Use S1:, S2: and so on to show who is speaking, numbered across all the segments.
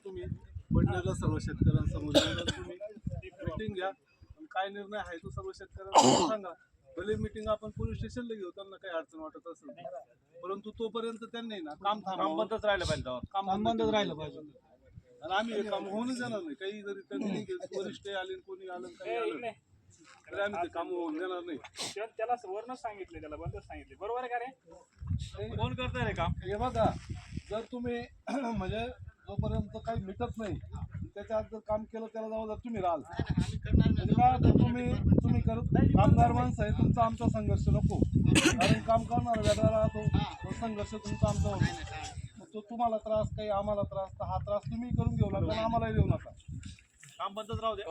S1: तुम्ही वडनेरला सर्व शेतकऱ्यांसमोर तुम्ही मीटिंग घ्या आणि काय निर्णय आहे तो सर्व शेतकऱ्यांना सांगा. भले मीटिंग आपण पोलीस स्टेशनला घेऊ, त्यांना काही अडचण वाटत असेल, परंतु तोपर्यंत त्यांनी ना काम बंदच राहिलं पाहिजे, काम बंदच राहिलं पाहिजे. आणि आम्ही हे काम होऊनच देणार नाही. काही जरी त्यांनी वरिष्ठ आले कोणी आलं काही आलं तरी आम्ही ते काम होऊन देणार नाही.
S2: त्याला वरनं सांगितले, त्याला बंदच सांगितले. बरोबर आहे का रे?
S1: कोण करताय रे काम? हे बघा, जर तुम्ही म्हणजे जोपर्यंत काही मिटत नाही त्याच्या आत जर काम केलं त्याला जबाबदार तुम्ही राहाल. म्हणजे काय आता तुम्ही करत कामगार माणसं आहे, तुमचा आमचा संघर्ष नको. कारण काम करणारा वेगळा राहतो, तो संघर्ष तुमचा आमचा होतो. तो तुम्हाला त्रास काही आम्हाला त्रास, तर हा त्रास तुम्ही करून घेऊ नका, आम्हालाही देऊ नका. काम बंदच राहू द्या.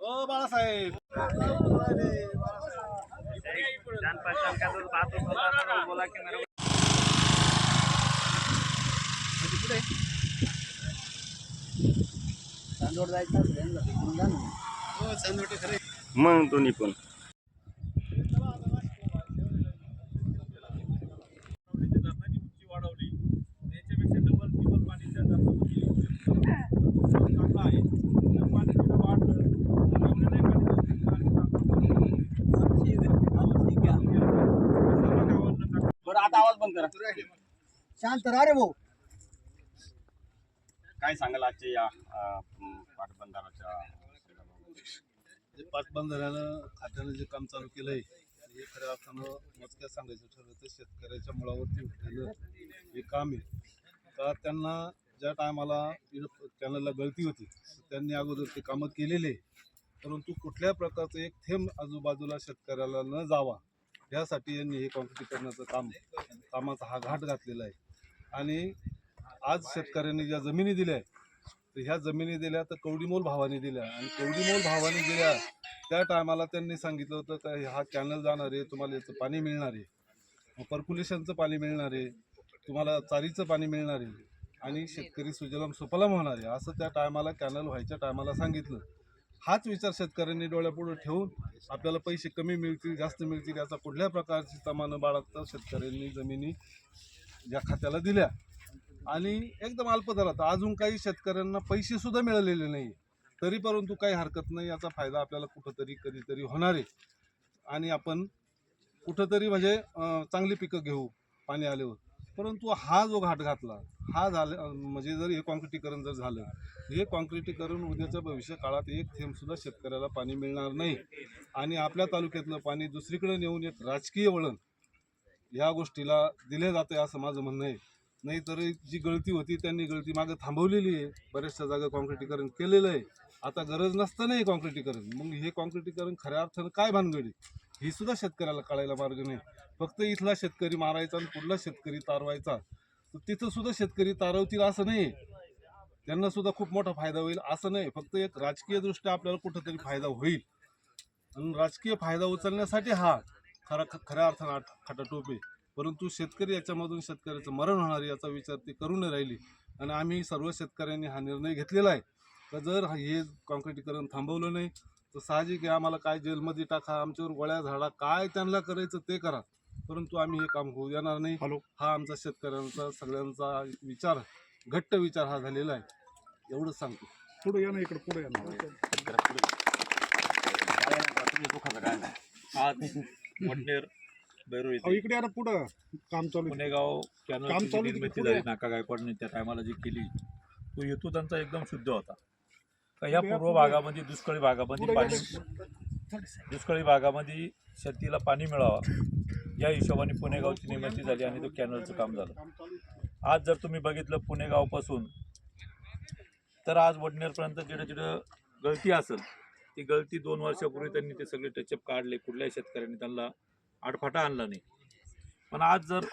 S1: ओ बाळासाहेब,
S2: जान पहचान का तो बात होता था, बोला कि मेरे
S3: चांदोड जायचं
S4: मग दोन्ही पण
S1: उंची वाढवली, त्याच्यापेक्षा डबल टिबल पाणी त्या धरणामध्ये चांगलं आहे. जर पाणी थोडं वाढलं तर आपल्याला
S3: बरं, आता आवाज बंद करा. शांत राहा रे भाऊ.
S4: काय सांगाल आजच्या या पाटबंधाराच्या
S1: पाटबंधाऱ्यानं खात्यानं जे काम चालू केलंय हे खऱ्या अर्थानं मोजक्यात सांगायचं ठरलं तर शेतकऱ्याच्या मुळावरती उठलेलं हे काम आहे. तर त्यांना ज्या टायमाला चॅनलला गळती होती त्यांनी अगोदर ते कामं केलेले, परंतु कुठल्या प्रकारचं एक थेंब आजूबाजूला शेतकऱ्याला न जावा यासाठी यांनी हे काँक्रिटीकरणाचं कामाचा हा घाट घातलेला आहे. आणि आज शेतकऱ्यांनी ज्या जमिनी दिल्या तर ह्या जमिनी दिल्या तर कवडीमोल भावाने दिल्या, आणि कवडीमोल भावाने दिल्या त्या टायमाला त्यांनी सांगितलं होतं का हा कॅनल जाणार आहे, तुम्हाला याचं पाणी मिळणार आहे, पर्क्युलेशनचं पाणी मिळणार आहे, तुम्हाला चारीचं पाणी मिळणार आहे आणि शेतकरी सुजलाम सुफलाम होणार आहे, असं त्या टायमाला कॅनल व्हायच्या टायमाला सांगितलं. हाच विचार शेतकऱ्यांनी डोळ्यापुढे ठेवून आपल्याला पैसे कमी मिळतील जास्त मिळतील याचा कुठल्या प्रकारची तमानं बाळगता शेतकऱ्यांनी जमिनी ज्या खात्याला दिल्या आणि एकदम अल्प दरात, अजून काही शेतकऱ्यांना पैसे सुद्धा मिळालेले नाही, तरी परंतु काही हरकत नाही, याचा फायदा आपल्याला कुठंतरी कधीतरी होणार आहे आणि आपण कुठंतरी म्हणजे चांगली पिकं घेऊ पाणी आल्यावर. परंतु हा जो घाट घातला हा झालं म्हणजे जर हे काँक्रिटीकरण जर झालं, हे काँक्रिटीकरण उद्याच्या भविष्य काळात एक थेंबसुद्धा शेतकऱ्याला पाणी मिळणार नाही आणि आपल्या तालुक्यातलं पाणी दुसरीकडे नेऊन एक राजकीय वळण या गोष्टीला दिले जाते असं माझं म्हणणं आहे. नाहीतर जी गळती होती त्यांनी गळती मागं थांबवलेली आहे, बऱ्याचशा जागा काँक्रिटीकरण केलेलं आहे, आता गरज नसतं नाही काँक्रिटीकरण. मग हे काँक्रिटीकरण खऱ्या अर्थानं काय भानगडी ही सुद्धा शेतकऱ्याला कळायला मार्ग नाही. फक्त इथला शेतकरी मारायचा आणि पुढला शेतकरी तारवायचा, तर तिथं सुद्धा शेतकरी तारवतील असं नाही, त्यांना सुद्धा खूप मोठा फायदा होईल असं नाही. फक्त एक राजकीयदृष्ट्या आपल्याला कुठंतरी फायदा होईल आणि राजकीय फायदा उचलण्यासाठी हा खऱ्या अर्थानं खटाटोप आहे. परंतु शेतकरी याच्यामधून शेतकऱ्याचं मरण होणार याचा विचार ती करू नाही राहिली आणि आम्ही सर्व शेतकऱ्यांनी हा निर्णय घेतलेला आहे तर जर हे काँक्रिटीकरण थांबवलं नाही तर साहजिक आहे आम्हाला काय जेलमध्ये टाका, आमच्यावर गोळ्या झाडा, काय त्यांना करायचं ते करा, परंतु आम्ही हे काम होऊ देणार नाही. हा आमचा शेतकऱ्यांचा सगळ्यांचा विचार, घट्ट विचार हा झालेला आहे, एवढंच सांगतो.
S5: पुढे या ना, इकडे पुढे या ना.
S2: आज वडनेर बैरू
S5: इकडे या ना, पुढं काम चालू.
S2: पुणेगाव कॅनलची निर्मिती झाली नाका गायकवाडने त्या टायमाला जी केली तो हेतू त्यांचा एकदम शुद्ध होता. या पूर्व भागामध्ये दुष्काळी भागामध्ये दुष्काळी भागामध्ये शेतीला पाणी मिळावं या हिशोबाने पुणेगावची निर्मिती झाली आणि तो कॅनलचं काम झालं. आज जर तुम्ही बघितलं पुणेगावपासून तर आज वडनेरपर्यंत जिथं गळती असेल ती गळती 2 वर्षापूर्वी त्यांनी ते सगळे टचअप काढले, कुठल्याही शेतकऱ्यांनी त्यांना आडफाटा आणला नाही. पण आज जर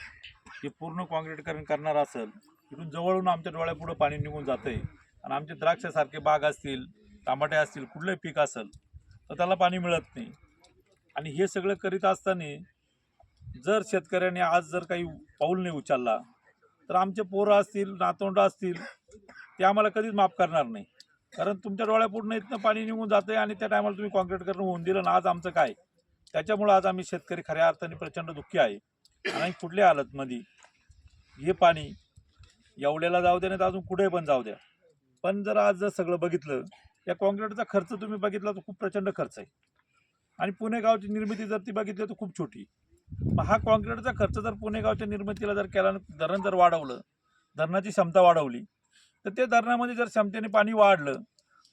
S2: हे पूर्ण काँक्रिटीकरण करणार असेल, इथून जवळून आमच्या डोळ्यापुढं पाणी निघून जातं आहे आणि आमचे द्राक्षासारखे बाग असतील, टमाटे असतील, कुठलंही पीक असेल तर त्याला पाणी मिळत नाही. आणि हे सगळं करीत असताना जर शेतकऱ्यांनी आज जर काही पाऊल नाही उचलला तर आमचे पोरं असतील, नातवंड असतील, ते आम्हाला कधीच माफ करणार नाही. कारण तुमच्या डोळ्यापुढनं इथनं पाणी निघून जाते आणि त्या टायमाला तुम्ही कॉन्क्रीट करणं होऊन दिलं ना, आज आमचं काय. त्याच्यामुळं आज आम्ही शेतकरी खऱ्या अर्थाने प्रचंड दुःखी आहे. आणि कुठल्या हालतमध्ये हे पाणी एवढ्याला जाऊ द्या नाही तर अजून कुठे पण जाऊ द्या. पण जर आज जर सगळं बघितलं, या कॉन्क्रीटचा खर्च तुम्ही बघितला तर खूप प्रचंड खर्च आहे. आणि पुणे गावची निर्मिती जर ती बघितली तर खूप छोटी. मग हा कॉन्क्रीटचा खर्च जर पुणे गावच्या निर्मितीला जर केला, धरण जर वाढवलं, धरणाची क्षमता वाढवली, तर ते धरणामध्ये जर क्षमतेने पाणी वाढलं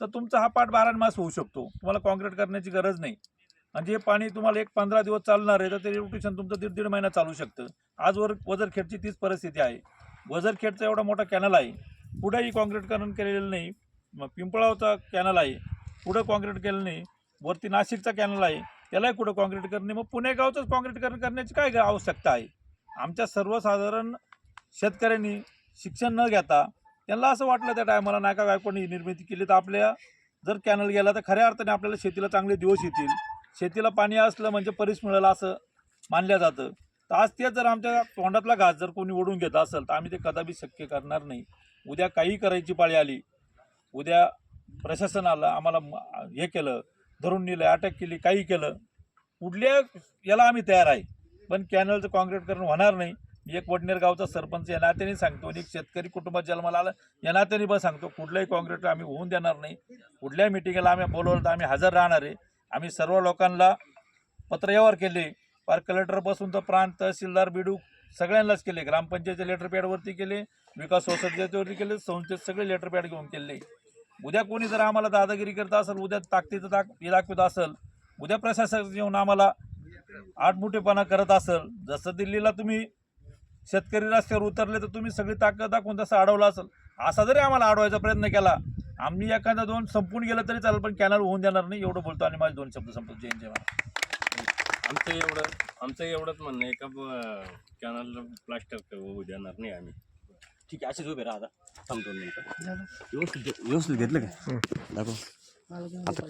S2: तर तुमचा हा पाट 12 मास होऊ शकतो. तुम्हाला कॉन्क्रीट करण्याची गरज नाही. म्हणजे हे पाणी तुम्हाला 15 दिवस चालणार आहे तर ते रोटेशन तुमचं 1.5 महिना चालू शकतं. आजवर वजरखेडची तीच परिस्थिती आहे. वजरखेडचा एवढा मोठा कॅनल आहे, पुढेही कॉन्क्रीटकरण केलेलं नाही. मग पिंपळावचा कॅनल आहे, पुढं कॉन्क्रीट केलं नाही. वरती नाशिकचा कॅनल आहे, त्यालाही कुठं कॉन्क्रीट करणे. मग पुणे गावचंच कॉन्क्रीटकरण करण्याची काय आवश्यकता आहे. आमच्या सर्वसाधारण शेतकऱ्यांनी शिक्षण न घेता त्यांना असं वाटलं त्या टायमाला नाका गायकवाडनी निर्मिती केली तर आपल्या जर कॅनल गेला तर खऱ्या अर्थाने आपल्याला शेतीला चांगले दिवस येतील, शेतीला पाणी असलं म्हणजे परीस मिळेल असं मानलं जातं. तर आज ते जर आमच्या तोंडातला घास जर कोणी ओढून घेत असेल तर आम्ही ते कदापि शक्य करणार नाही. उद्या काही करायची पाळी आली, उद्या प्रशासनाला आम्हाला हे केलं, धरून नेलं, अटक केली, काही केलं, कुठल्या याला आम्ही तयार आहे. पण कॅनलचं कॉन्क्रीटकरण होणार नाही. एक वडनेर गावचा सरपंच या नात्याने सांगतो आणि एक शेतकरी कुटुंबात जन्माला आला या नात्याने पण सांगतो, कुठल्याही कॉन्क्रीट आम्ही होऊन देणार नाही. कुठल्याही मिटिंगला आम्ही बोलवलं तर आम्ही हजर राहणार आहे. आम्ही सर्व लोकांना पत्रव्यवहार केले, पार कलेक्टरपासून तर प्रांत तहसीलदार बीडू सगळ्यांनाच केले, ग्रामपंचायतच्या लेटर पॅडवरती केले, विकास सोसायटीवरती केले, संस्थेत सगळे लेटर पॅड घेऊन केले. उद्या कोणी जर आम्हाला दादागिरी करत असेल, उद्या ताकदीचं दाखवत असेल, उद्या प्रशासक येऊन आम्हाला आठमुठेपणा करत असेल, जसं दिल्लीला तुम्ही शेतकरी रस्त्यावर उतरले तर तुम्ही सगळी ताकद दाखवून तसं अडवलं असेल, असा जरी आम्हाला अडवायचा प्रयत्न केला, आम्ही एखादा 2 संपून गेलं तरी चालेल पण कॅनल होऊन देणार नाही. एवढं बोलतो आणि माझे 2 शब्द संपतो. जय हिंद, जय महाराष्ट्र.
S4: आमचं एवढंच म्हणणं आहे का कॅनल प्लास्टर होऊ देणार नाही आम्ही.
S3: ठीक आहे, असेच उभे राहा. आता थांबतो. व्यवस्थित घेतलं का दाखव आता.